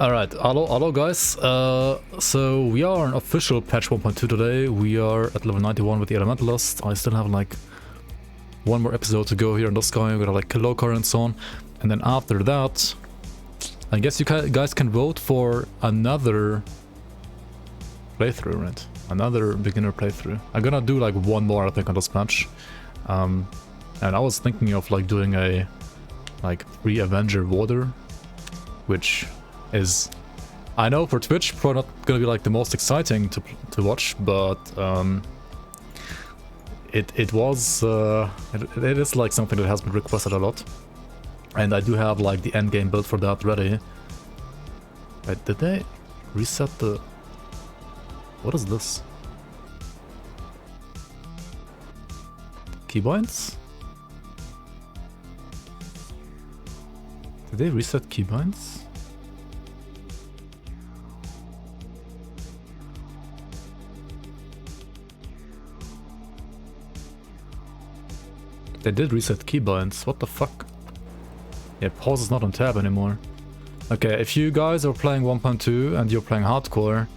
Alright, hello guys. So we are on official patch 1.2 today. We are at level 91 with the Elementalist. I still have like one more episode to go here in this guy. We're gonna like kill Lokar and so on. And then after that, I guess you guys can vote for another playthrough, right? Another beginner playthrough. I'm gonna do like one more, I think, on this patch. And I was thinking of like doing a like free Avenger water, which is, I know for Twitch probably not gonna be like the most exciting to watch, but it is like something that has been requested a lot, and I do have like the end game build for that ready. Wait, did they reset the? What is this? Keybinds? Did they reset keybinds? They did reset keybinds, what the fuck? Yeah, pause is not on tab anymore. Okay, if you guys are playing 1.2 and you're playing hardcore,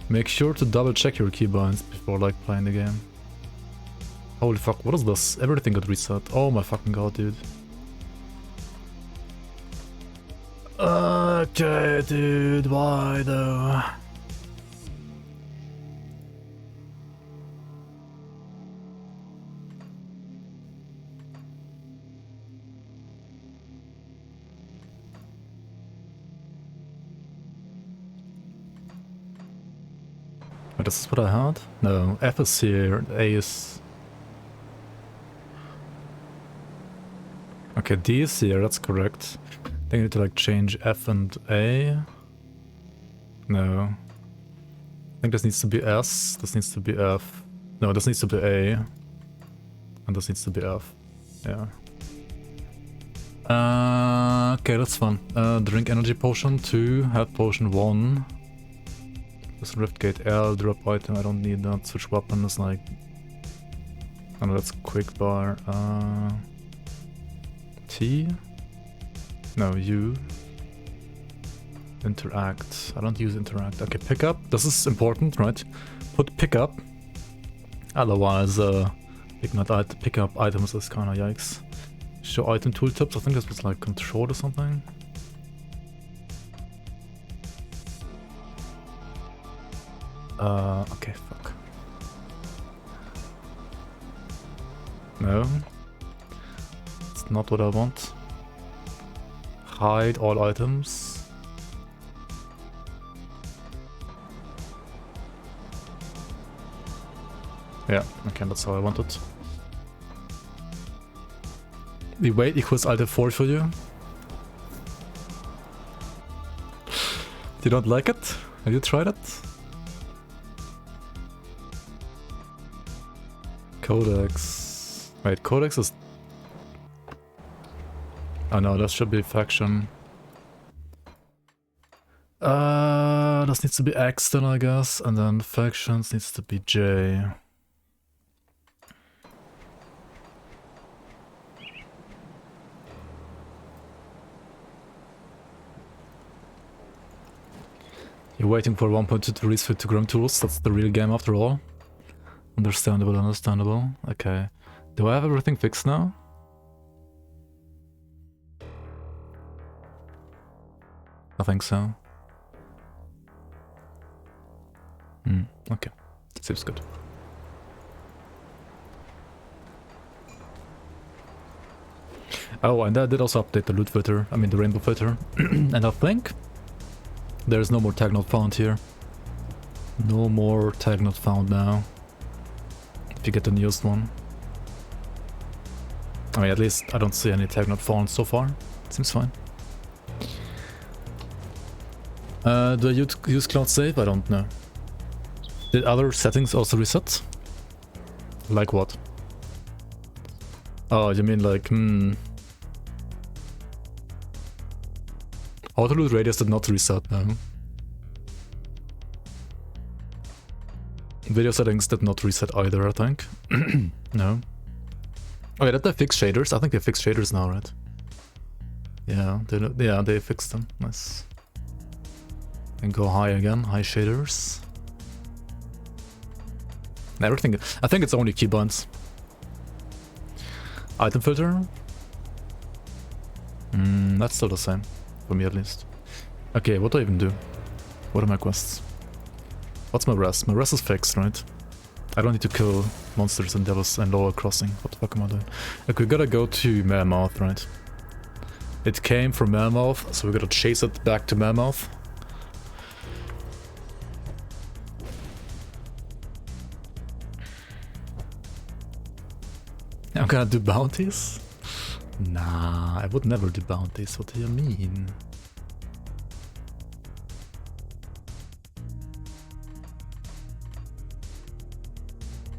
make sure to double check your keybinds before like playing the game. Holy fuck, what is this? Everything got reset. Oh my fucking god, dude. Okay, dude, why though? Wait, this is what I had? No, F is here, A is... Okay, D is here, that's correct. I think I need to like change F and A. No. I think this needs to be S, this needs to be F. No, this needs to be A. And this needs to be F. Yeah. Okay, that's fun. Drink energy potion 2, health potion 1. This Riftgate L, drop item, I don't need that. Switch weapon is like... Oh no, that's quick bar. T? No, U. Interact. I don't use interact. Okay, pick up. This is important, right? Put pick up. Otherwise, pick up items is kinda yikes. Show item tooltips. I think this was like control or something. Okay, fuck. No. It's not what I want. Hide all items. Yeah, okay, that's how I want it. The weight equals Alt F4 for you. You don't like it? Have you tried it? Codex. Wait, Codex is... Oh no, that should be faction. This needs to be X then, I guess, and then factions needs to be J. You're waiting for 1.2 to release to GRIMTOOLS, that's the real game after all. Understandable, understandable. Okay. Do I have everything fixed now? I think so. Okay. Seems good. Oh, and I did also update the loot filter, I mean the rainbow filter. And I think there's no more tag not found here. No more tag not found now. If you get the newest one. I mean, at least I don't see any tag not found so far. Seems fine. Do I use cloud save? I don't know. Did other settings also reset? Like what? Oh, you mean like, Auto loot radius did not reset, no. Video settings did not reset either, I think. No. Oh yeah, did they fix shaders? I think they fixed shaders now, right? Yeah, they fixed them. Nice. And go high again, high shaders. Everything, I think it's only keybinds. Item filter. That's still the same, for me at least. Okay, what do I even do? What are my quests? What's my rest? My rest is fixed, right? I don't need to kill monsters and devils and lower crossing. What the fuck am I doing? Okay, we gotta go to Mammoth, right? It came from Mammoth, so we gotta chase it back to Mammoth. I'm gonna do bounties? Nah, I would never do bounties. What do you mean?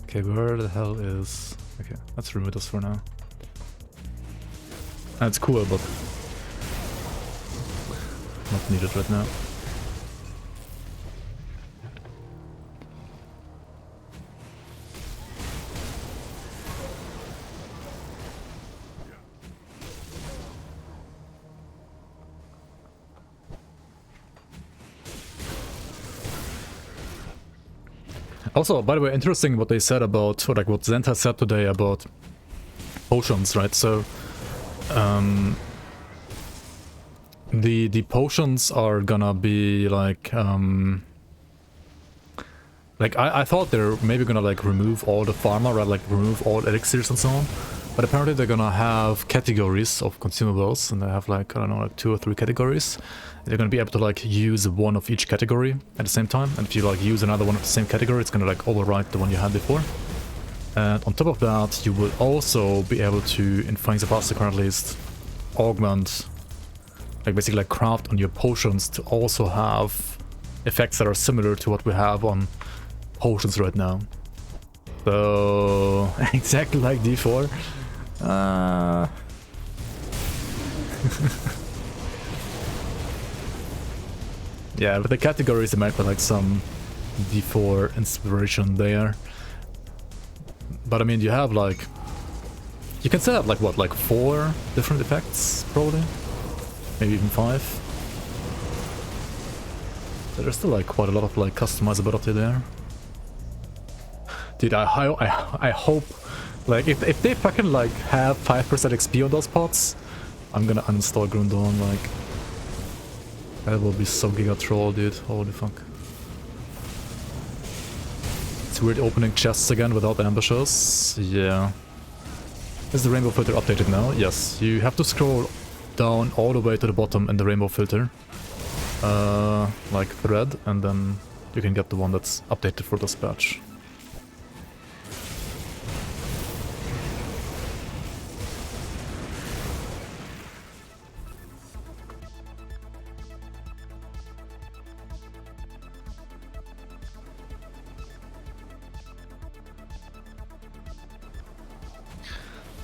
Okay, where the hell is... Okay, let's remove this for now. And it's cool, but not needed right now. Also, by the way, interesting what they said about, or like what Zenta said today about potions, right? So, the potions are gonna be like, I thought they're maybe gonna like remove all the pharma, right? Like remove all elixirs and so on. But apparently they're gonna have categories of consumables, and they have like, I don't know, like 2 or 3 categories. They're gonna be able to like use one of each category at the same time, and if you like use another one of the same category, it's gonna like overwrite the one you had before. And on top of that, you will also be able to, in Fangs of Aztekar at least, augment, like basically like craft on your potions to also have effects that are similar to what we have on potions right now. So exactly like D4. Yeah, with the categories there might be like some D4 inspiration there. But I mean, you have like... You can set up like what, like 4 different effects probably? Maybe even 5. So there's still like quite a lot of like customizability there. Dude, I hope, like, if they fucking like have 5% XP on those pots, I'm gonna uninstall GRIMTOOLS, like... That will be so giga troll, dude. Holy fuck. It's weird opening chests again without ambushes. Yeah. Is the rainbow filter updated now? Yes. You have to scroll down all the way to the bottom in the rainbow filter. Like thread, and then you can get the one that's updated for this patch.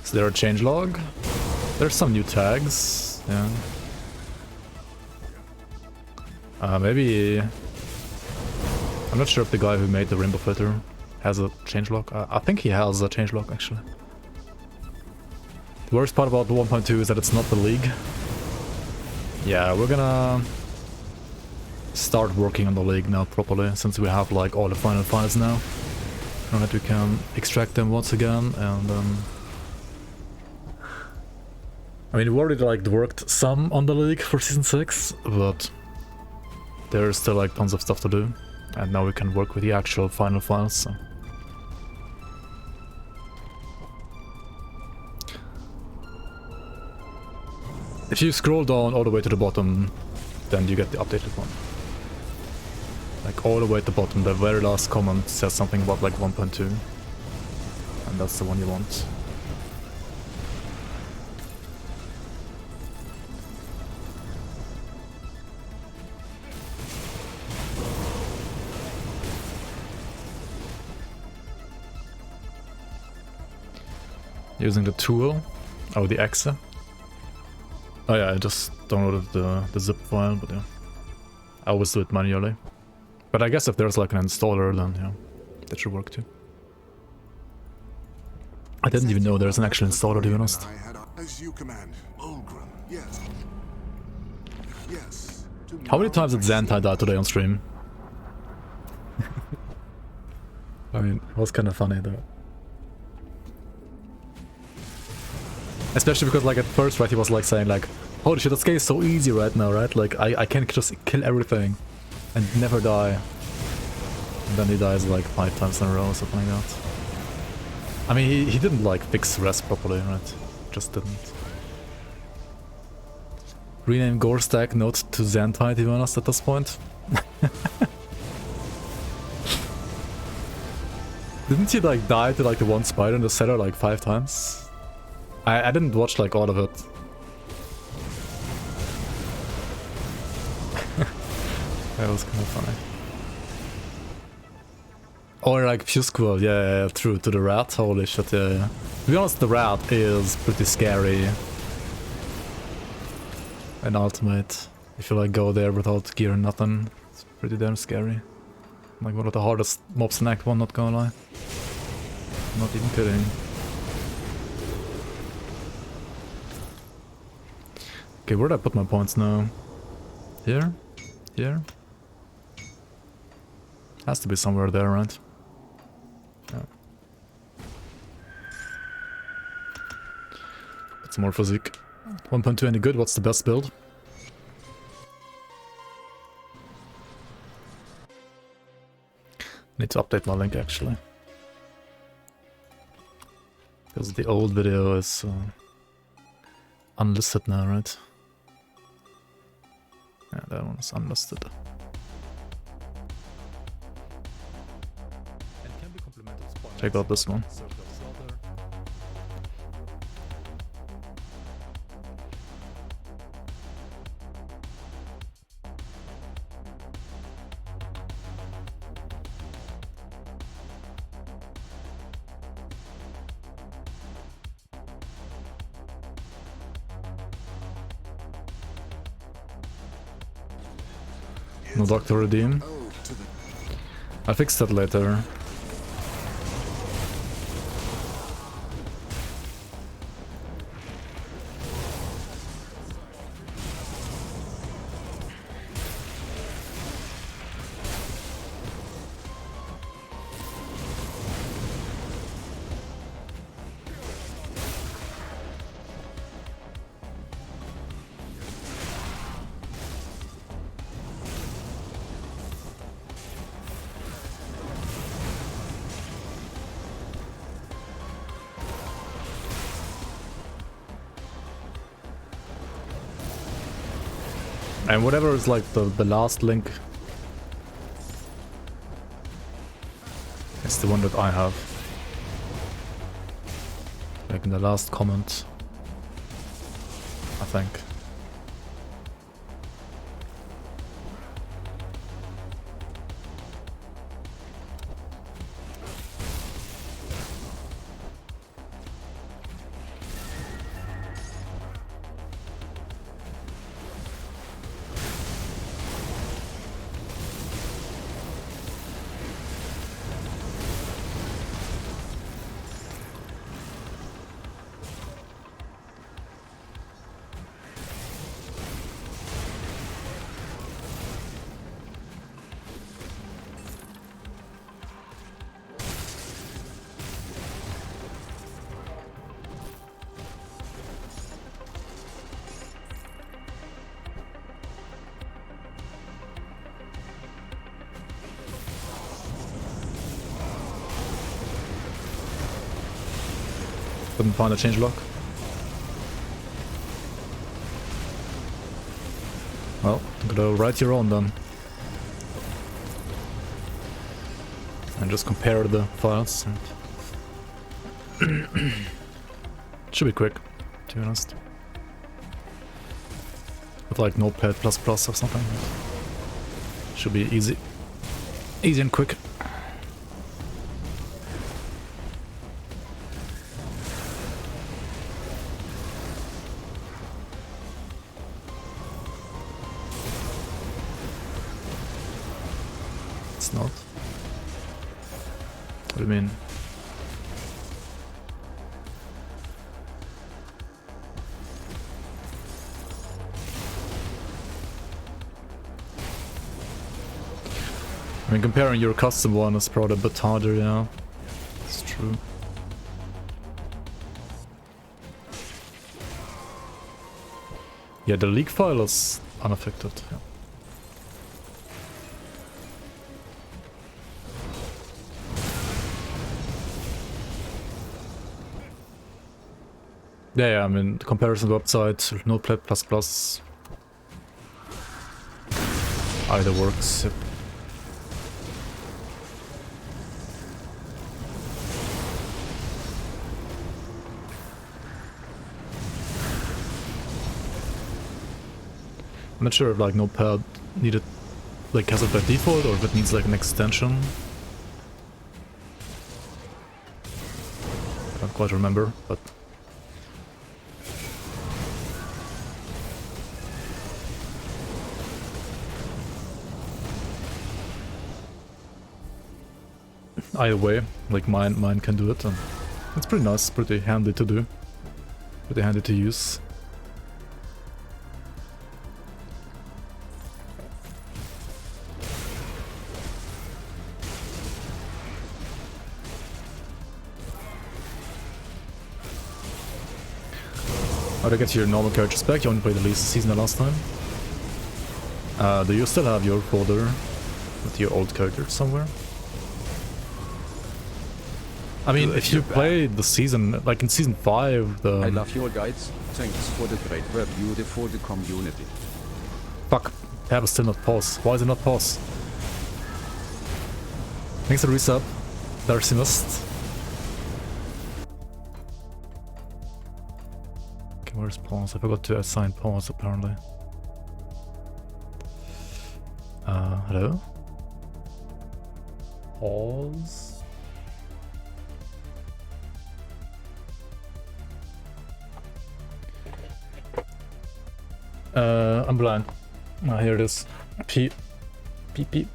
Is there a changelog? There's some new tags, yeah. Maybe... I'm not sure if the guy who made the rainbow filter has a changelog. I think he has a changelog, actually. The worst part about the 1.2 is that it's not the league. Yeah, we're gonna start working on the league now properly, since we have like all the final files now. Alright, we can extract them once again, and I mean, we already like worked some on the league for season 6, but there's still like tons of stuff to do, and now we can work with the actual final files. So. If you scroll down all the way to the bottom, then you get the updated one. Like all the way at the bottom, the very last comment says something about like 1.2, and that's the one you want. Using the tool, or the exe. Oh yeah, I just downloaded the zip file, but yeah. I always do it manually. But I guess if there's like an installer, then yeah, that should work too. I didn't even know there's an actual installer, to be honest. As you command, Ulgrim. Yes. Yes. How many times did Zantai die today on stream? I mean, it was kind of funny though. Especially because like at first, right, he was like saying like, holy shit, this game is so easy right now, right? Like I can just kill everything and never die. And then he dies like 5 times in a row or something like that. I mean, he didn't like fix rest properly, right? Just didn't. Rename Gorestack note to Zantai, to be honest, at this point. Didn't he like die to like the one spider in the cellar like 5 times? I didn't watch like all of it. That was kind of funny. Or like Fusquel, yeah, true, to the rat, holy shit, yeah. To be honest, the rat is pretty scary. An ultimate, if you like go there without gear and nothing, it's pretty damn scary. Like one of the hardest mobs in Act 1, not gonna lie. Not even kidding. Okay, where did I put my points now? Here? Here? Has to be somewhere there, right? Yeah. Put some more physique. 1.2 any good? What's the best build? Need to update my link actually. Because the old video is unlisted now, right? Yeah, that one is unlisted. Check out this one. No Dr. Redeem. I'll fix that later. And whatever is like the last link is the one that I have. Like in the last comment, I think. Couldn't find a changelog. Well, gotta write your own then. And just compare the files. And should be quick, to be honest. With like Notepad++ or something. Should be easy. Easy and quick. It's not. What do you mean? I mean, comparing your custom one is probably a bit harder, yeah. It's true. Yeah, the leak file is unaffected, yeah. Yeah, I mean, the comparison website, Notepad++, either works. Yep. I'm not sure if like Notepad needed, like has it by default or if it needs like an extension. I don't quite remember, but either way, like mine can do it, and it's pretty nice, pretty handy to do, pretty handy to use. How to get your normal characters back? You only played at least a season the last time. Do you still have your folder with your old characters somewhere? I mean, if you played the season, like in season 5, the... I love your guides. Thanks for the great work, beautiful the community. Fuck, tab is still not pause. Why is it not pause? Thanks for the resub, Darcymist. Okay, where's pause? I forgot to assign pause apparently. Hello? Pause? I'm blind. Ah, here it is. Peep. Peep peep.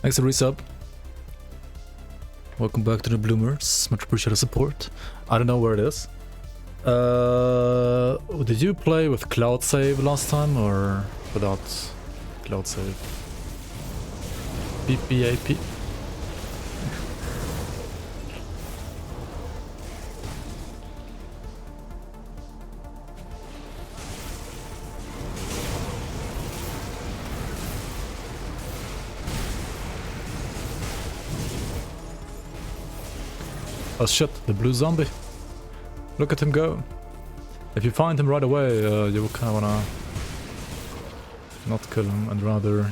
Thanks for the resub. Welcome back to the Bloomers. Much appreciated support. I don't know where it is. Did you play with cloud save last time or without cloud save? BPAP. Oh shit, the blue zombie. Look at him go. If you find him right away, you will kind of wanna not kill him and rather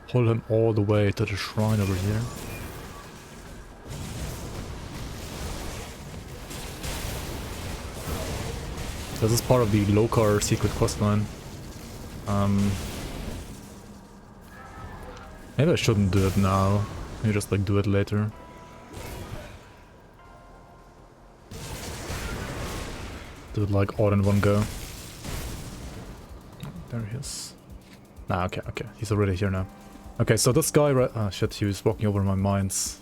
pull him all the way to the shrine over here. This is part of the Lokar secret questline. Maybe I shouldn't do it now. Maybe just like do it later. Do it like all in one go. There he is. Nah, okay, he's already here now. Okay, so this guy right... Ah, shit, he was walking over my mines.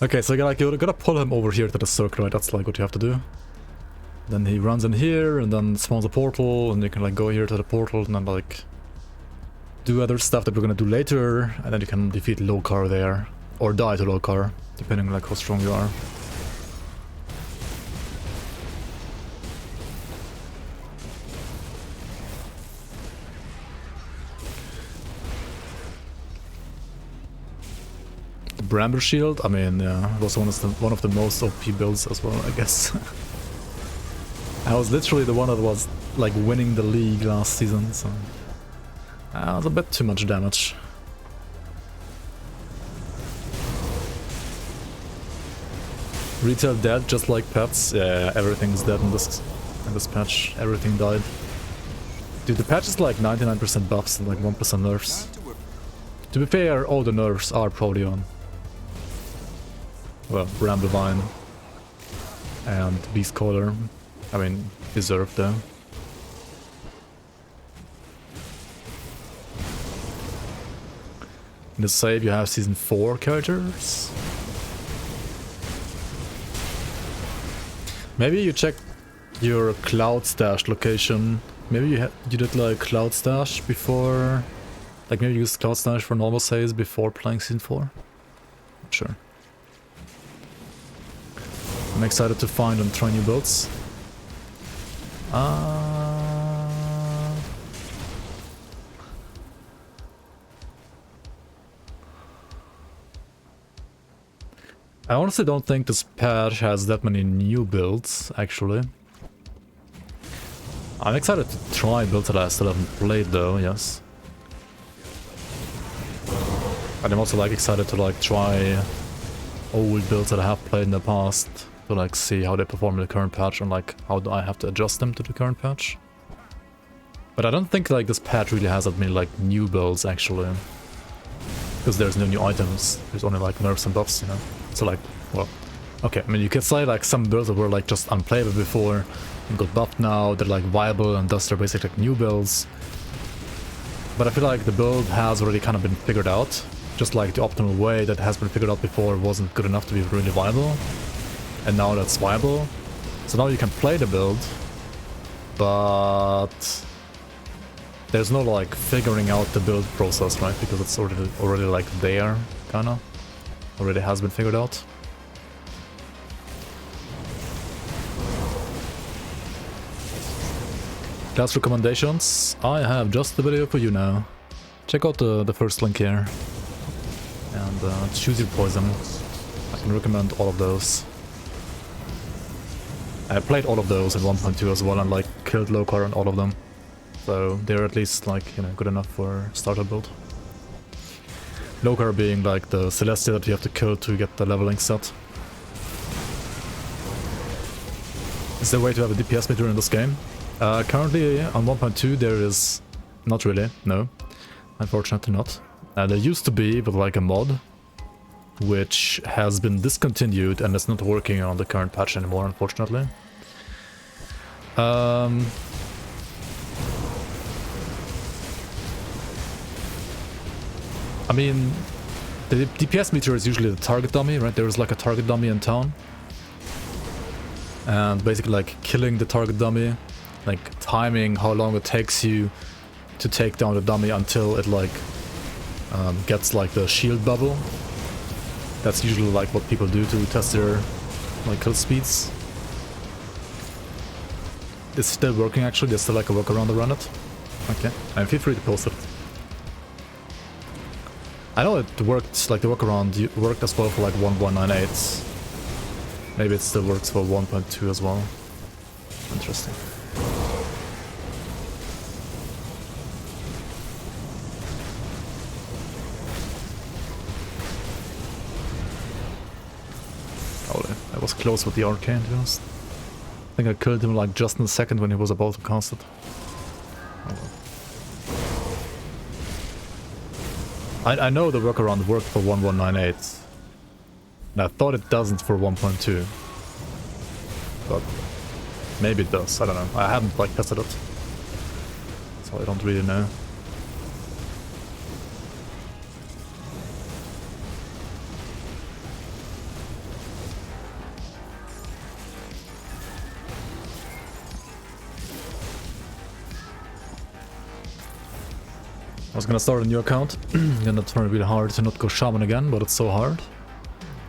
Okay, so you gotta pull him over here to the circle, right? That's like what you have to do. Then he runs in here, and then spawns a portal, and you can like go here to the portal, and then like... do other stuff that we're gonna do later, and then you can defeat Lokar there. Or die to Lokar, depending on like how strong you are. Bramble Shield, I mean, yeah, it was one of the most OP builds as well, I guess. I was literally the one that was like winning the league last season, so that was a bit too much damage. Retail dead, just like pets. Yeah, everything's dead in this patch. Everything died. Dude, the patch is like 99% buffs and like 1% nerfs. To be fair, all the nerfs are probably on. Well, Bramblevine and Beast Caller. I mean, deserved though. In the save you have season 4 characters. Maybe you check your cloud stash location. Maybe you did like cloud stash before, like maybe you used cloud stash for normal saves before playing season 4. Not sure. I'm excited to find and try new builds. I honestly don't think this patch has that many new builds, actually. I'm excited to try builds that I still haven't played though, yes. And I'm also like excited to like try old builds that I have played in the past to like see how they perform in the current patch and like how do I have to adjust them to the current patch. But I don't think like this patch really has that many like new builds actually. Because there's no new items, there's only like nerfs and buffs, you know. So like, well, okay, I mean you could say like some builds that were like just unplayable before and got buffed now, they're like viable and thus they're basically like new builds. But I feel like the build has already kind of been figured out. Just like the optimal way that has been figured out before wasn't good enough to be really viable. And now that's viable. So now you can play the build, but there's no like figuring out the build process, right? Because it's already like there, kinda. Already has been figured out. Class recommendations. I have just the video for you now. Check out the first link here. And choose your poison. I can recommend all of those. I played all of those in 1.2 as well and like killed Lokar on all of them. So they're at least like, you know, good enough for starter build. Lokar being like the Celestia that you have to kill to get the leveling set. Is there a way to have a DPS meter in this game? Currently on 1.2 there is not really, no. Unfortunately not. There used to be with like a mod, which has been discontinued and is not working on the current patch anymore, unfortunately. I mean, the DPS meter is usually the target dummy, right? There is like a target dummy in town. And basically like killing the target dummy, like timing how long it takes you to take down the dummy until it like gets like the shield bubble. That's usually like what people do to test their like kill speeds. It's still working actually, there's still like a workaround around it. Okay, and feel free to post it. I know it worked, like the workaround worked as well for like 1198. Maybe it still works for 1.2 as well. Interesting. I was close with the arcane, to be honest. I think I killed him like just in a second when he was about to cast it. Oh well. I know the workaround worked for 1198. And I thought it doesn't for 1.2. But maybe it does, I don't know. I haven't like tested it. So I don't really know. I was gonna start a new account, and that's really hard to not go shaman again, but it's so hard.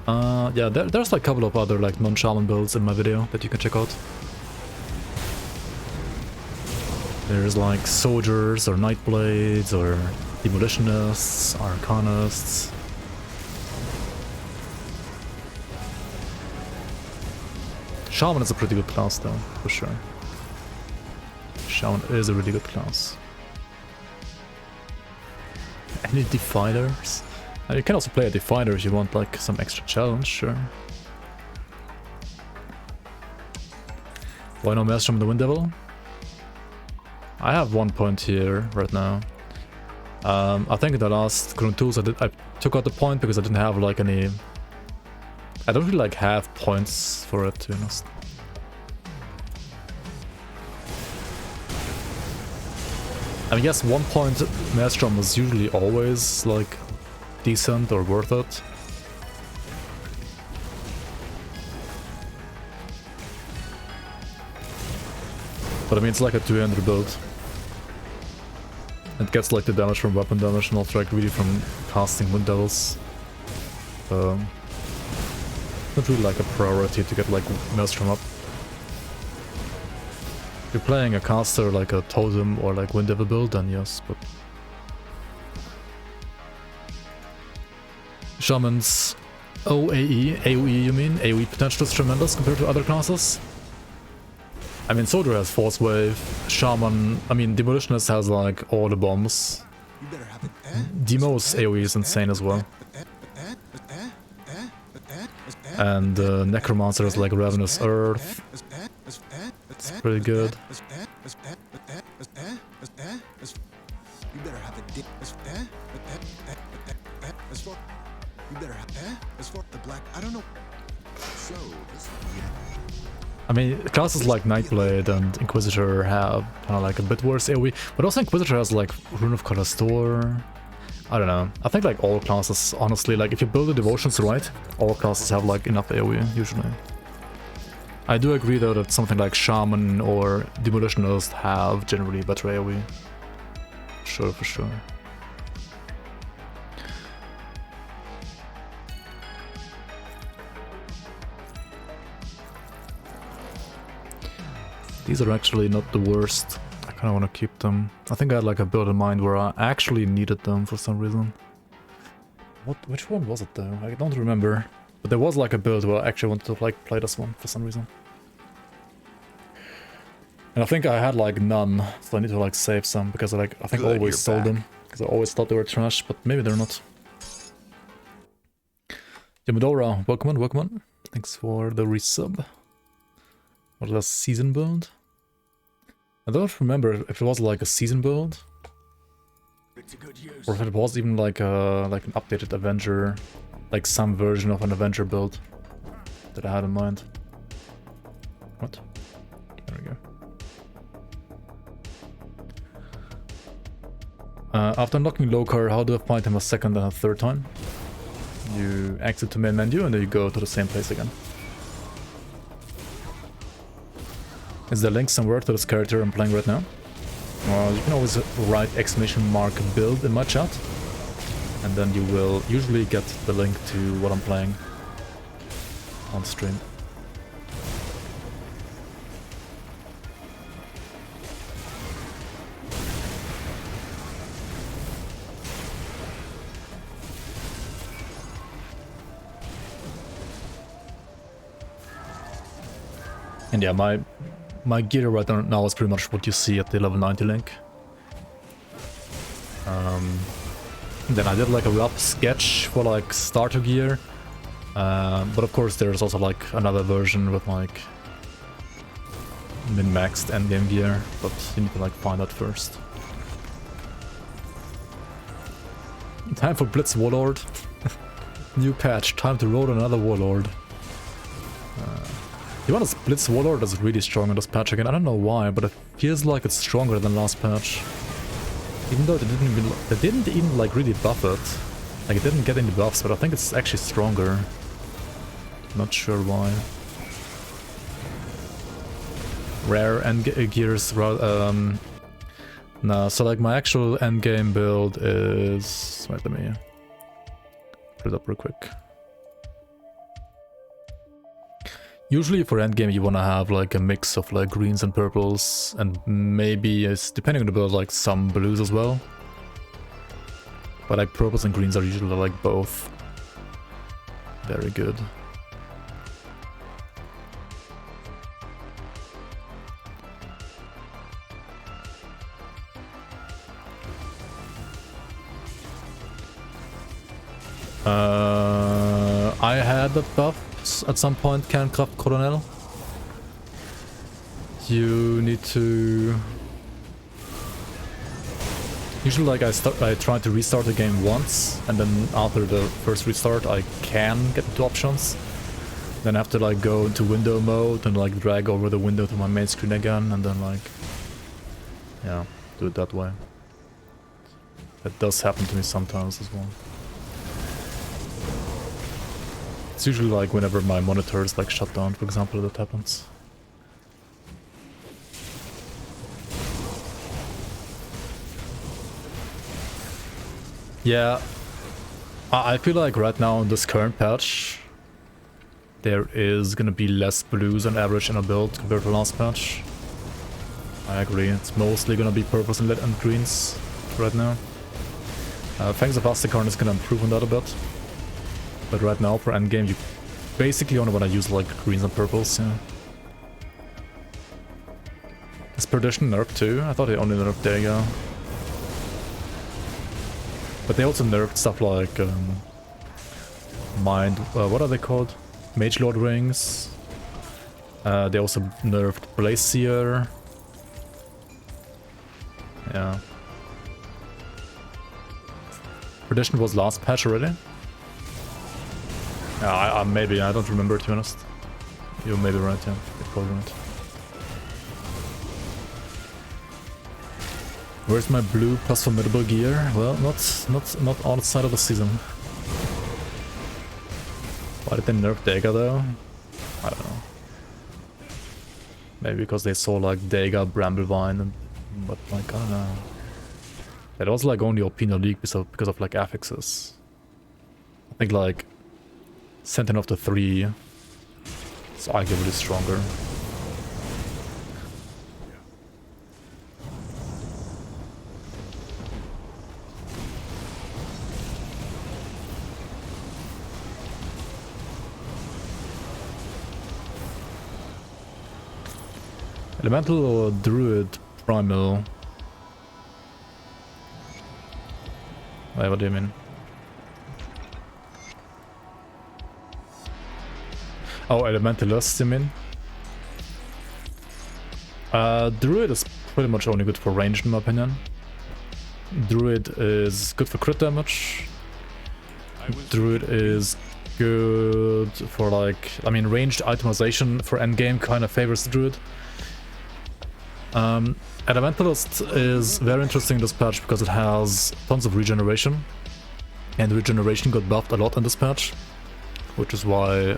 Yeah, there's like a couple of other like non-shaman builds in my video that you can check out. There's like soldiers or nightblades or demolitionists, arcanists. Shaman is a pretty good class though, for sure. Shaman is a really good class. Any defilers? You can also play a defiler if you want like some extra challenge, sure. Why no Maelstrom in the Wind Devil? I have 1 point here right now. I think in the last GRIMTOOLS I took out the point because I didn't have like any... I don't really like have points for it, to be honest. I mean, yes, 1 point Maelstrom was usually always like decent or worth it. But I mean, it's like a 200 build. It gets like the damage from weapon damage and also like really from casting Wind Devils. Not really like a priority to get like Maelstrom up. If you're playing a caster like a Totem or like Wind Devil build, then yes, but... Shaman's AoE you mean? AoE potential is tremendous compared to other classes. I mean, Soldier has Force Wave, Shaman, I mean, Demolitionist has like all the bombs. Demo's AoE is insane as well. And Necromancer has like Ravenous Earth. It's pretty good. I mean, classes like Nightblade and Inquisitor have kind of like a bit worse AoE, but also Inquisitor has like Rune of Callastor. I don't know. I think like all classes, honestly, like if you build the devotions right, all classes have like enough AoE usually. I do agree though that something like Shaman or Demolitionist have generally better AoE. Sure, for sure. These are actually not the worst. I kind of want to keep them. I think I had like a build in mind where I actually needed them for some reason. Which one was it though? I don't remember. But there was like a build where I actually wanted to like play this one for some reason. And I think I had like none, so I need to like save some because I think I always sold them. Because I always thought they were trash, but maybe they're not. Yamudora, welcome on, welcome on. Thanks for the resub. What was season build? I don't remember if it was like a season build, or if it was even like an updated Avenger, like some version of an Avenger build that I had in mind. What? There we go. After unlocking Lokar, how do I find him a second and a third time? You exit to main menu and then you go to the same place again. Is there a link somewhere to this character I'm playing right now? Well, you can always write ! build in my chat, and then you will usually get the link to what I'm playing on stream. And yeah, my gear right now is pretty much what you see at the level 90 link. Then I did like a rough sketch for like starter gear, but of course there's also like another version with like min-maxed endgame gear, but you need to like find that first. Time for Blitz Warlord. New patch, time to roll another Warlord. To be honest, Blitz Warlord is really strong in this patch again. I don't know why, but it feels like it's stronger than last patch. Even though they didn't even like really buff it. Like it didn't get any buffs, but I think it's actually stronger. Not sure why. Rare end gears. No, so like my actual endgame build is... Wait, let me put it up real quick. Usually for endgame you wanna have like a mix of like greens and purples, and maybe, depending on the build, like some blues as well. But like purples and greens are usually like both very good. I had that buff at some point, Kernkraft Colonel. You need to... Usually like I try to restart the game once, and then after the first restart I can get into options. Then I have to like go into window mode and like drag over the window to my main screen again, and then like... Yeah, do it that way. That does happen to me sometimes as well. It's usually like whenever my monitor is like shut down, for example, that happens. Yeah, I feel like right now in this current patch, there is gonna be less blues on average in a build compared to last patch. I agree, it's mostly gonna be purples and greens right now. Fangs of Asticorn is gonna improve on that a bit. But right now for endgame you basically only wanna use like greens and purples, yeah. Is Perdition nerfed too? I thought they only nerfed Dega. But they also nerfed stuff like what are they called? Mage Lord rings. They also nerfed Blazier. Yeah. Perdition was last patch already? Yeah, maybe, I don't remember, to be honest. You're maybe right, yeah. You're probably right. Where's my blue plus formidable gear? Well, not outside of the season. Why did they nerf Dega though? I don't know. Maybe because they saw like Dega, Bramblevine, and but like I don't know. It was like only OP in the league because of like affixes. I think like Sentinel of the 3 is arguably stronger. Elemental or Druid Primal? Wait, what do you mean? Oh, Elementalist, you mean? Druid is pretty much only good for ranged in my opinion. Druid is good for crit damage. Druid is good for like, I mean, ranged itemization for endgame kind of favors the Druid. Elementalist is very interesting in this patch because it has tons of regeneration, and regeneration got buffed a lot in this patch, which is why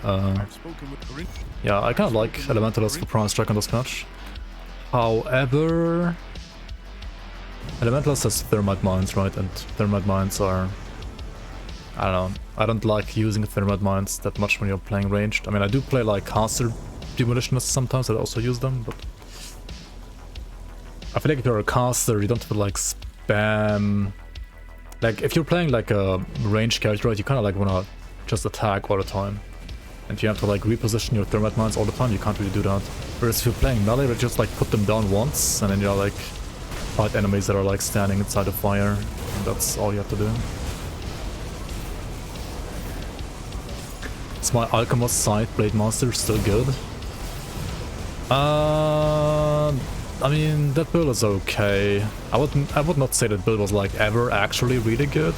yeah, I kind of like Elementalist for Prime Strike in this patch. However, Elementalist has Thermite Mines, right, and Thermite Mines are, I don't know, I don't like using Thermite Mines that much when you're playing ranged. I mean, I do play like caster demolitionists sometimes, I also use them, but I feel like if you're a caster, you don't have to like spam. Like if you're playing like a ranged character, right, you kind of like wanna just attack all the time, and if you have to like reposition your Thermite Mines all the time, you can't really do that. Whereas if you're playing melee, you just like put them down once, and then you're like fight enemies that are like standing inside the fire, and that's all you have to do. Is my Alchemist side Blade Monster still good? I mean, that build is okay. I would not say that build was like ever actually really good.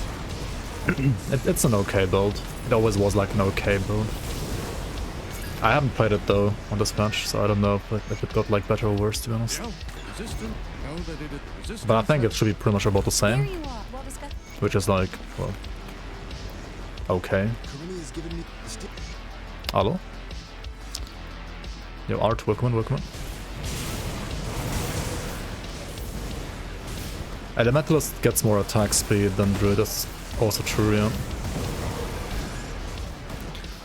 It's an okay build. It always was like an okay build. I haven't played it though on this patch, so I don't know if it got like better or worse, to be honest. But I think it should be pretty much about the same, which is like, well, okay. Hello? Yo, Art, welcome in. Elementalist gets more attack speed than Druid, that's also true, yeah.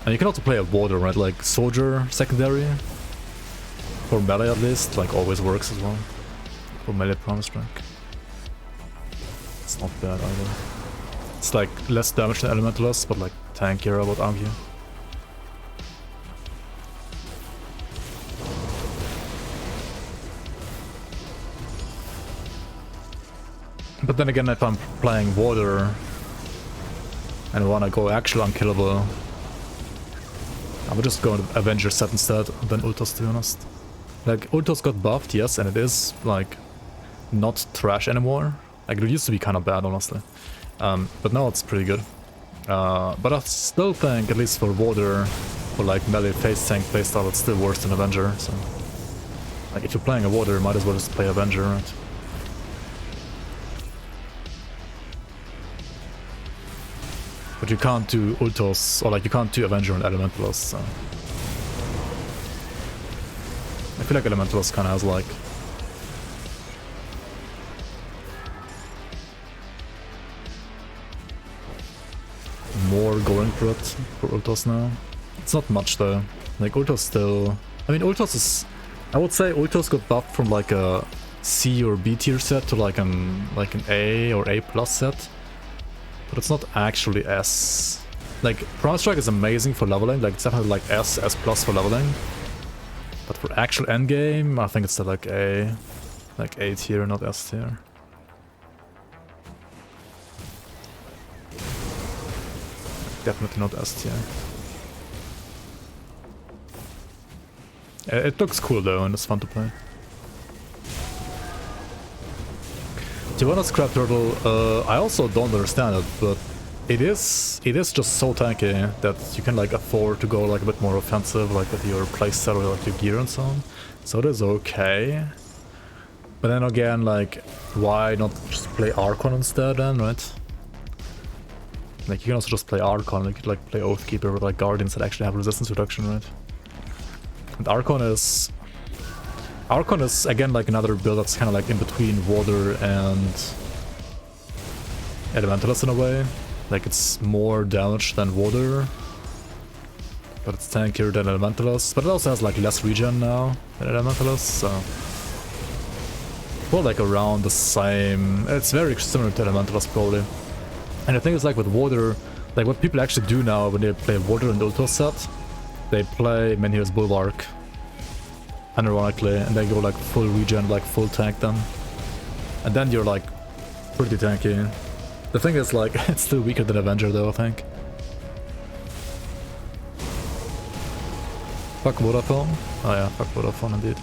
And you can also play a water, right? Like Soldier secondary. For melee at least, like always works as well. For melee Prime Strike. It's not bad either. It's like less damage than Elementalist, but like tankier, I would argue. But then again, if I'm playing water and wanna go actual unkillable, I would just go Avenger set instead than Ultos, to be honest. Like, Ultos got buffed, yes, and it is, like, not trash anymore. Like, it used to be kind of bad, honestly. But now it's pretty good. But I still think, at least for water, for like melee face tank playstyle, it's still worse than Avenger, so... Like, if you're playing a water, you might as well just play Avenger, right? But you can't do ultos, or like you can't do Avenger and Elementalist, so. I feel like Elementalist kinda has like more going for it for ultos now. It's not much though. Like ultos still, I mean ultos is, I would say ultos got buffed from like a C or B tier set to like an A or A plus set, but it's not actually S. Like Primal Strike is amazing for leveling, like it's definitely like S plus for leveling, but for actual endgame I think it's still like A tier, not S tier. Definitely not S tier. It looks cool though, and it's fun to play. To be honest, Crab Turtle, I also don't understand it, but it is just so tanky that you can like afford to go like a bit more offensive, like with your playstyle or like your gear and so on. So it is okay. But then again, like, why not just play Archon instead then, right? Like, you can also just play Archon, you could like play Oathkeeper with like Guardians that actually have resistance reduction, right? And Archon is again like another build that's kind of like in between Water and Elementalist in a way. Like it's more damage than Water, but it's tankier than Elementalist. But it also has like less regen now than Elementalist, so well, like around the same. It's very similar to Elementalist probably. And the thing is, like with Water, like what people actually do now when they play Water and Ultos set, they play Menhir's Bulwark, unironically, and they go like full regen, like full tank them. And then you're like pretty tanky. The thing is, like, it's still weaker than Avenger though, I think. Fuck Vodafone? Oh yeah, fuck Vodafone indeed.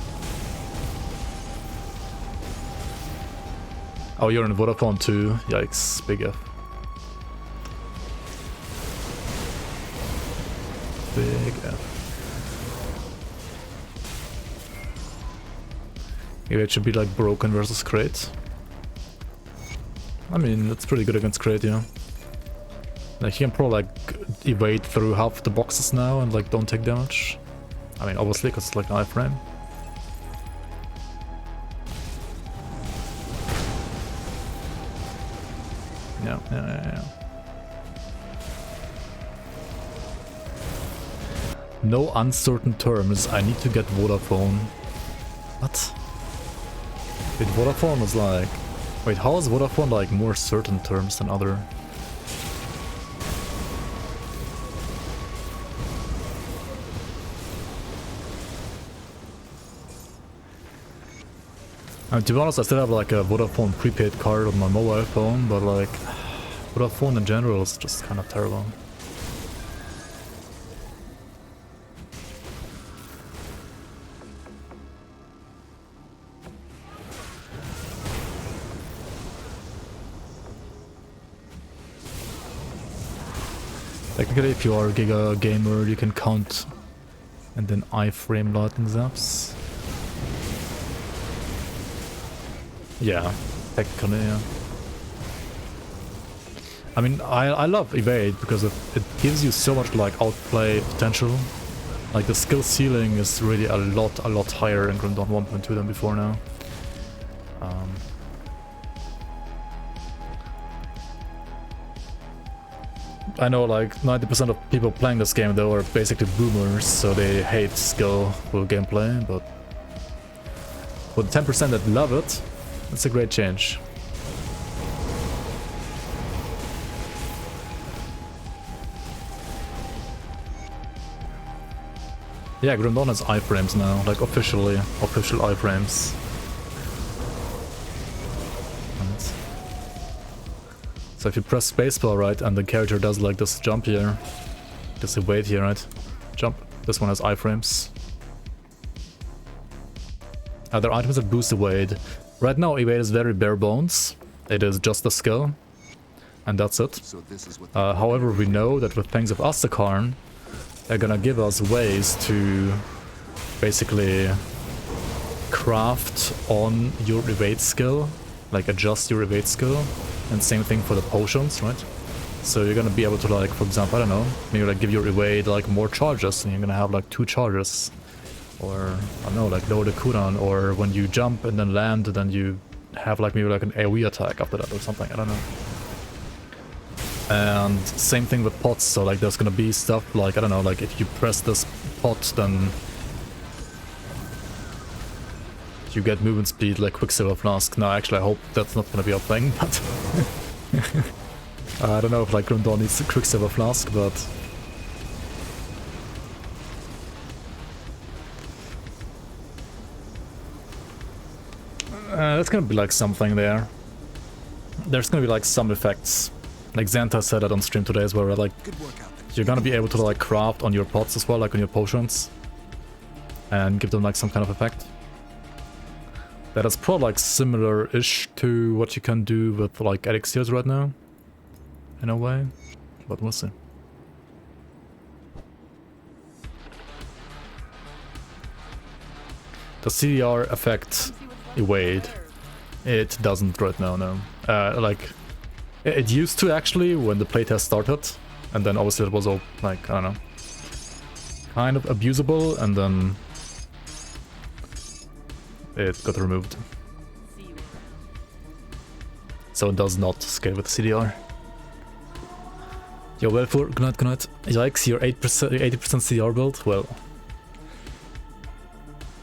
Oh, you're in Vodafone too? Yikes, big F. Big F. Maybe it should be like Broken versus Crate. I mean, it's pretty good against Crate, yeah. Like, you can probably like evade through half the boxes now and like don't take damage. I mean, obviously, because it's like an iframe. Yeah. No uncertain terms, I need to get Vodafone. What? Wait, Vodafone was like... Wait, how is Vodafone like more certain terms than other? To be honest, I still have like a Vodafone prepaid card on my mobile phone, but like... Vodafone in general is just kind of terrible. Technically, if you are a Giga gamer, you can count and then iframe lightning zaps. Yeah, technically, yeah. I mean, I love evade because it gives you so much like outplay potential. Like the skill ceiling is really a lot higher in Grim Dawn 1.2 than before now. I know like 90% of people playing this game though are basically boomers, so they hate skillful gameplay, but for the 10% that love it, it's a great change. Yeah, Grim Dawn has iframes now, like official iframes. So if you press spacebar, right, and the character does like this jump here, just evade here, right? Jump. This one has iframes. Other items that boost evade. Right now, evade is very bare bones. It is just a skill, and that's it. So this is what however, we know that with Fangs of Astakarn, they're gonna give us ways to basically craft on your evade skill, like adjust your evade skill. And same thing for the potions, right? So you're gonna be able to, like, for example, I don't know, maybe like give your evade like more charges, and you're gonna have like 2 charges. Or, I don't know, like lower the cooldown, or when you jump and then land, then you have like maybe like an AoE attack after that or something, I don't know. And same thing with pots, so like there's gonna be stuff like, I don't know, like if you press this pot, then you get movement speed like Quicksilver Flask. Now actually I hope that's not gonna be a thing, but I don't know if like GRIMTOOLS needs a Quicksilver Flask, but that's gonna be like something there. There's gonna be like some effects. Like Xanta said that on stream today as well, right? Like you're gonna be able to like craft on your pots as well, like on your potions, and give them like some kind of effect. That is probably like similar-ish to what you can do with like elixirs right now, in a way, but we'll see. The CDR affect evade? It doesn't right now, no. Like, it used to actually when the playtest started, and then obviously it was all like, I don't know, kind of abusable, and then it got removed. So it does not scale with CDR. Yo, well, for good night, good night. Yikes, your 80% CDR build? Well,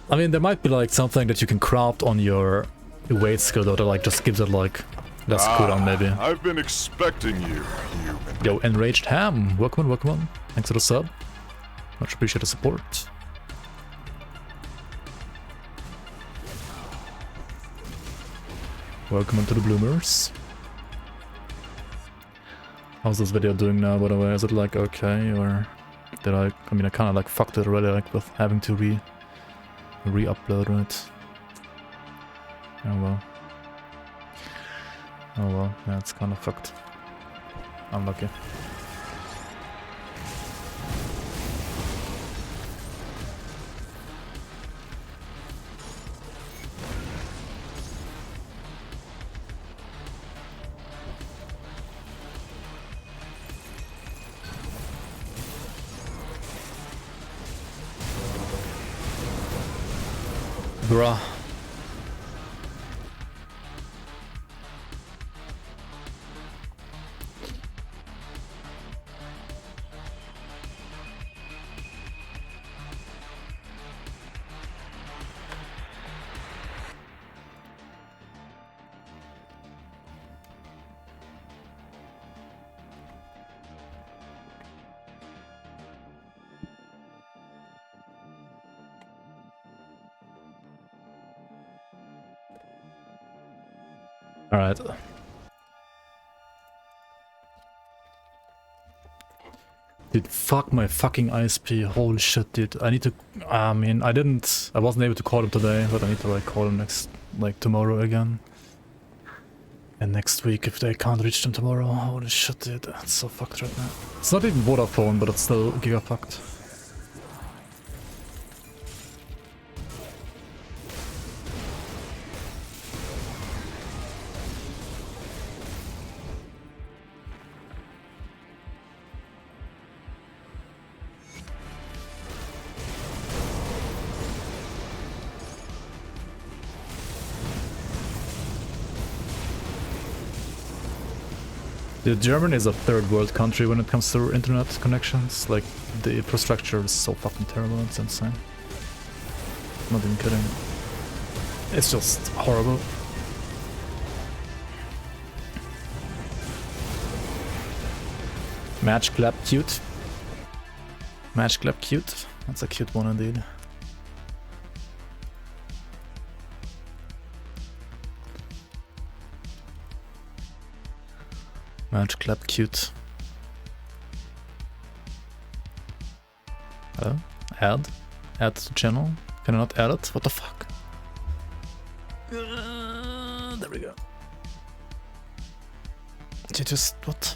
I mean, there might be like something that you can craft on your evade skill though, that like just gives it like less cooldown maybe. I've been expecting you, human. Yo, Enraged Ham, welcome on, welcome on. Thanks for the sub. Much appreciated support. Welcome into the Bloomers. How's this video doing now, by the way? Is it like okay, or did I mean, I kind of like fucked it already, like with having to re-upload, right? Oh well. Oh well, yeah, it's kind of fucked. Unlucky. Bruh. Alright. Dude, fuck my fucking ISP. Holy shit, dude. I need to... I mean, I wasn't able to call him today, but I need to like call him tomorrow again. And next week if they can't reach them tomorrow. Holy shit, dude. That's so fucked right now. It's not even Vodafone, but it's still giga fucked. Dude, Germany is a third world country when it comes to internet connections. Like, the infrastructure is so fucking terrible, it's insane. I'm not even kidding. It's just horrible. Match clap cute. Match clap cute. That's a cute one indeed. Match clap cute. Hello? Add? Add to channel? Can I not add it? What the fuck? There we go. Did you just... what?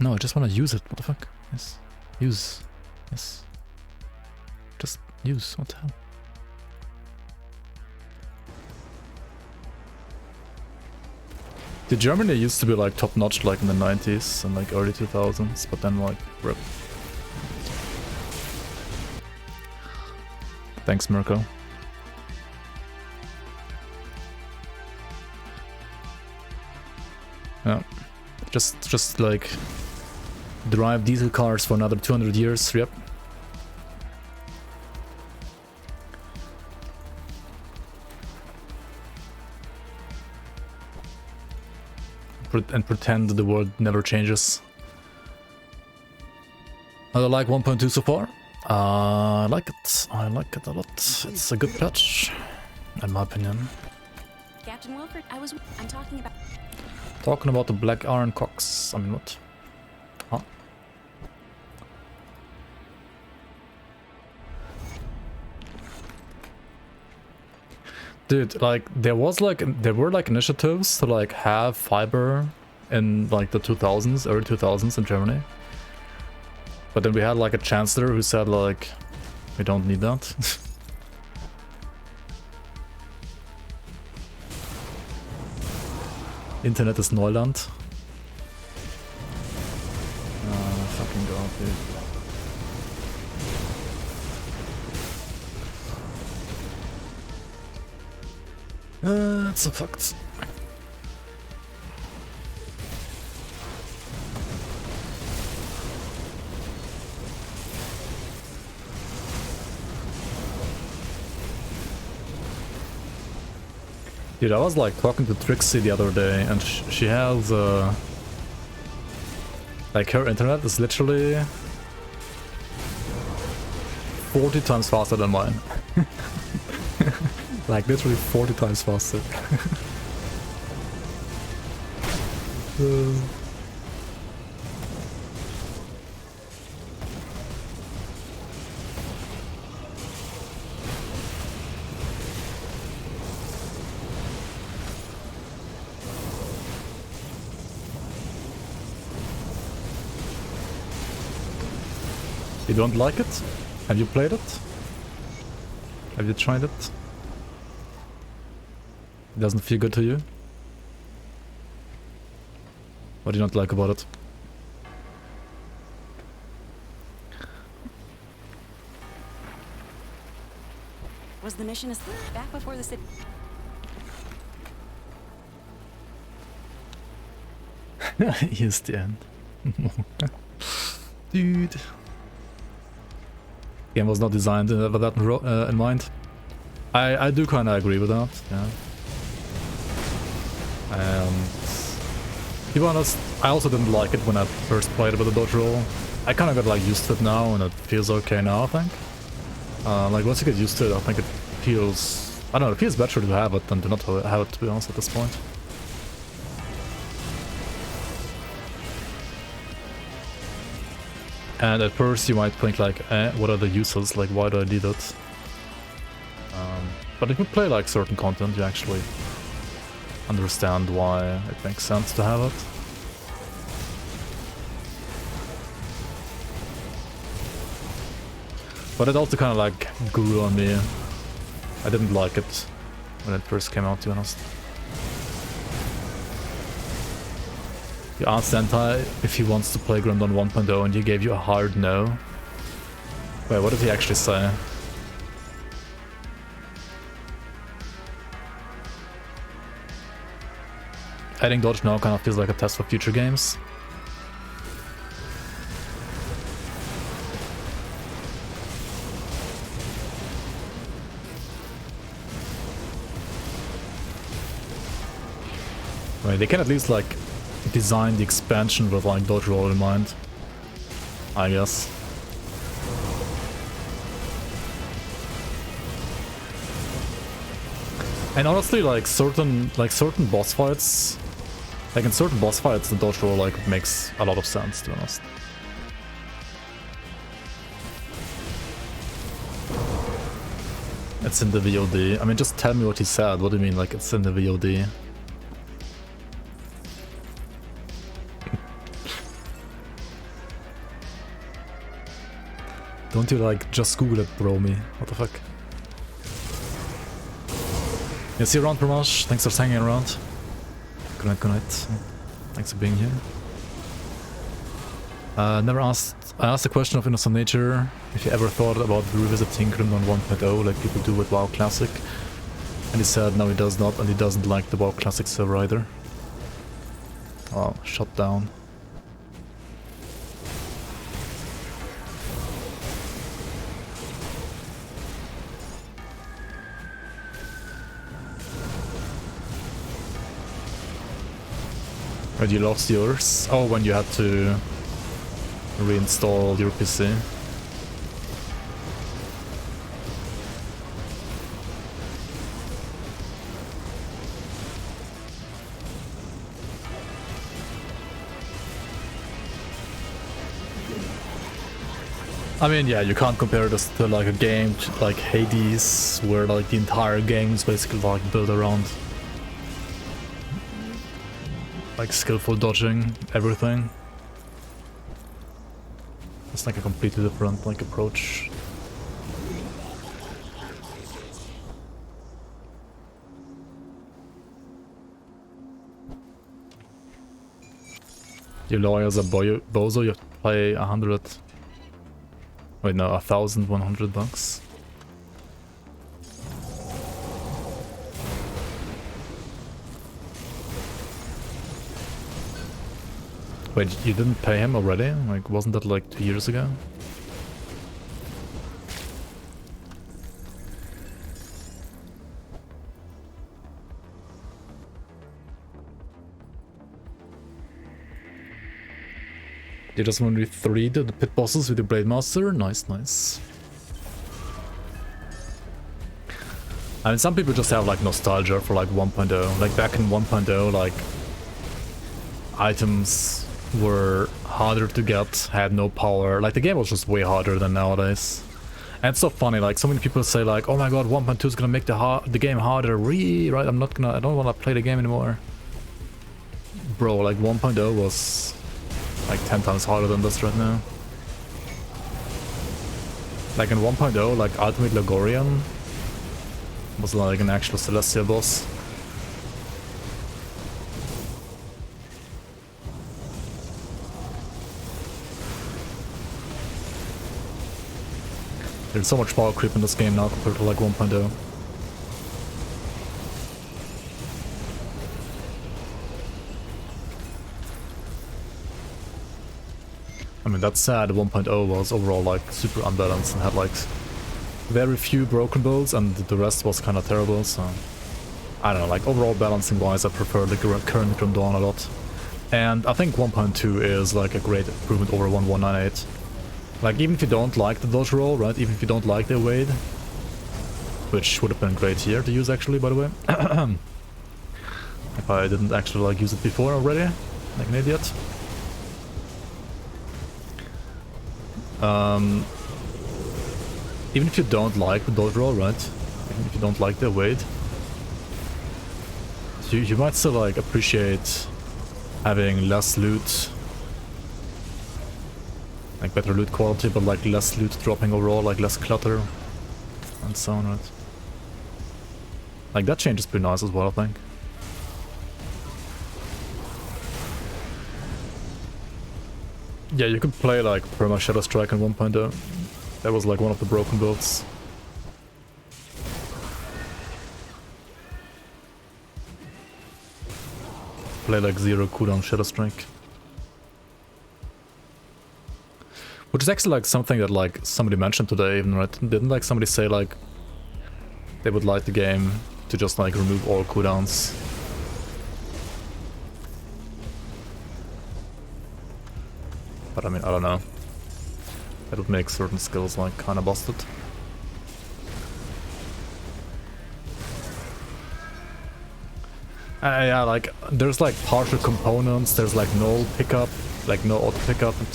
No, I just want to use it. What the fuck? Yes. Use. Yes. Just use. What the hell? The Germany used to be like top notch like in the 90s and like early 2000s, but then like rip. Thanks, Mirko. Yeah, just like drive diesel cars for another 200 years. Yep. And pretend the world never changes. I like 1.2 so far. I like it. I like it a lot. It's a good patch, in my opinion. Captain Wilford, I'm Talking about the black iron cocks. I mean, what? Huh? Dude, like there were like initiatives to like have fiber in like the 2000s, early 2000s in Germany. But then we had like a chancellor who said like, we don't need that. Internet is Neuland. Fucking god, dude. It's a fact. Dude, I was like talking to Trixie the other day, and she has like her internet is literally 40 times faster than mine. Like literally 40 times faster. You don't like it? Have you played it? Have you tried it? It doesn't feel good to you? What do you not like about it? Was the mission back before the city? Here's the end. Dude. Game was not designed with that in mind. I do kind of agree with that, yeah. And to be honest, I also didn't like it when I first played it with the dodge roll. I kind of got like used to it now, and it feels okay now, I think. Like once you get used to it, I think it feels, I don't know, it feels better to have it than to not have it, to be honest, at this point. And at first you might think like, what are the uses, like why do I need it? But if you play like certain content, you actually understand why it makes sense to have it. But it also kind of like grew on me. I didn't like it when it first came out, to be honest. You asked Sentai if he wants to play Grimdon 1.0 and he gave you a hard no. Wait, what did he actually say? Adding dodge now kind of feels like a test for future games. Right, they can at least like design the expansion with like dodge roll in mind, I guess. And honestly, like certain boss fights, like in certain boss fights, the dodge roll like makes a lot of sense, to be honest. It's in the VOD. I mean, just tell me what he said. What do you mean, like it's in the VOD? Don't you like just Google it, bro me? What the fuck? Yeah, see you around, Primal. Thanks for hanging around. Good night, good night. Thanks for being here. Never asked. I asked the question of Innocent Nature if he ever thought about revisiting Grim on 1.0 like people do with WoW Classic. And he said no, he does not, and he doesn't like the WoW Classic server either. Oh, shut down. When you lost yours? Oh, when you had to reinstall your PC. I mean, yeah, you can't compare this to like a game like Hades, where like the entire game is basically like built around like skillful dodging, everything. It's like a completely different like approach. Your lawyers are bozo, you have to pay 100. Wait, no, 1,100 bucks. Wait, you didn't pay him already? Like, wasn't that like 2 years ago? You just want to 3 the pit bosses with the Blade Master? Nice, nice. I mean, some people just have like nostalgia for like 1.0. Like back in 1.0, like items were harder to get, had no power. Like the game was just way harder than nowadays. And it's so funny, like so many people say like, oh my god, 1.2 is gonna make the game harder. Right? I don't wanna play the game anymore. Bro, like 1.0 was like 10 times harder than this right now. Like in 1.0, like Ultimate Logorian was like an actual Celestial boss. There's so much power creep in this game now compared to like 1.0. I mean, that said, 1.0 was overall like super unbalanced and had like very few broken builds, and the rest was kind of terrible, so I don't know, like overall balancing wise I prefer the current Grim Dawn a lot. And I think 1.2 is like a great improvement over 1.198. Like even if you don't like the dodge roll, right, even if you don't like the evade, which would have been great here to use actually, by the way. If I didn't actually like use it before already, like an idiot. Even if you don't like the dodge roll, right? Even if you don't like the evade, you might still like appreciate having less loot, like better loot quality, but like less loot dropping overall, like less clutter, and so on, right? Like that change is pretty nice as well, I think. Yeah, you could play like Perma Shadow Strike in 1.0. That was like one of the broken builds. Play like 0 cooldown Shadow Strike. Which is actually like something that like somebody mentioned today even, right? Didn't like somebody say like they would like the game to just like remove all cooldowns? But I mean, I don't know. That would make certain skills like kinda busted. Yeah, like there's like partial components, there's like no pickup, like no auto pickup. And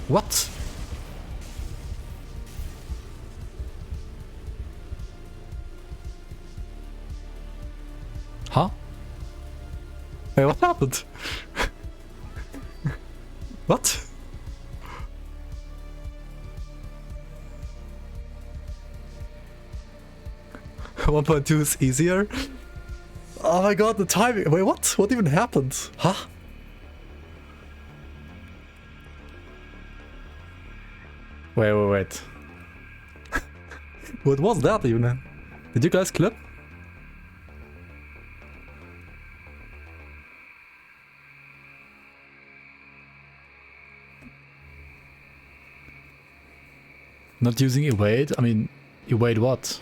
what? Huh? Hey, what happened? What? One point two is easier? Oh my god, the timing. Wait, what? What even happened? Huh? Wait. What was that even? Did you guys clip? Not using evade? I mean, evade what?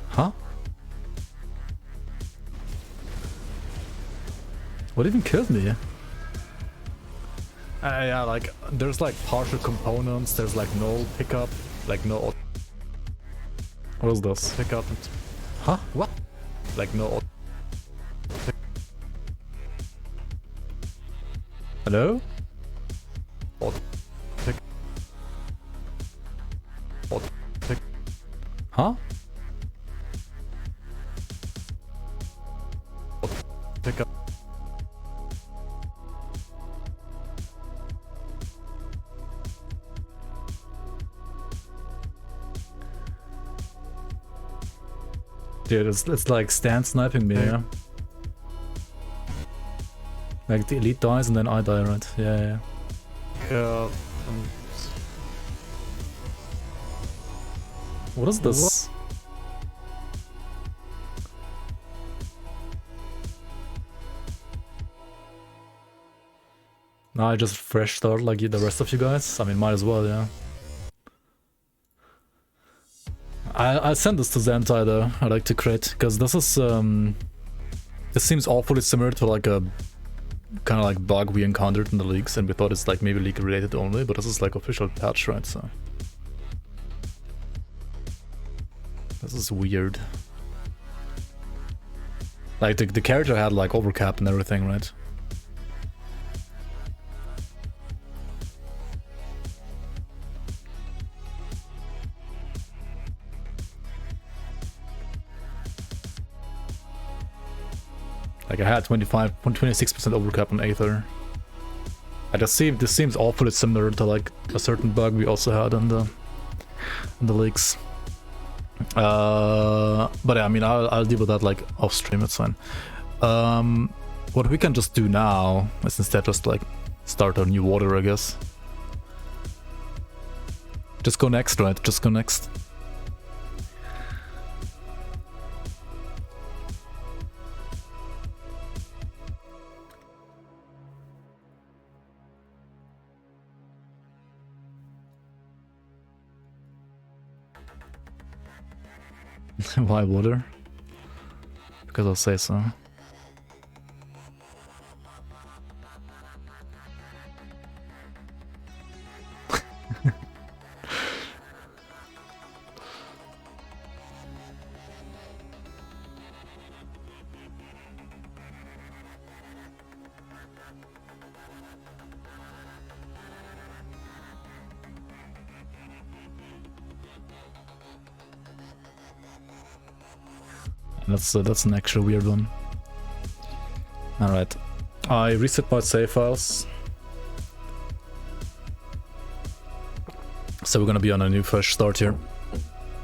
Huh? What even killed me? Yeah, like, there's like partial components, there's like no pickup, like no... What is this? Pickup and... Huh? What? Like no... Hello? Huh? Pick up. Dude, it's like stand sniping me, yeah. Like the elite dies and then I die, right? Yeah. Yeah. What is this? Now I just fresh start like the rest of you guys. I mean, might as well, yeah. I sent this to Zentai though. I like to create because this is this seems awfully similar to like a kind of like bug we encountered in the leaks, and we thought it's like maybe leak related only, but this is like official patch, right? So this is weird. Like the character had like overcap and everything, right? Like I had 26% overcap on Aether. This seems awfully similar to like a certain bug we also had in the leaks. But yeah, I mean I'll deal with that like off stream. It's fine. What we can just do now is instead just like start a new water, I guess. Just go next, right? Just go next. Why water? Because I'll say so. That's an actual weird one. Alright. I reset my save files. So we're gonna be on a new fresh start here.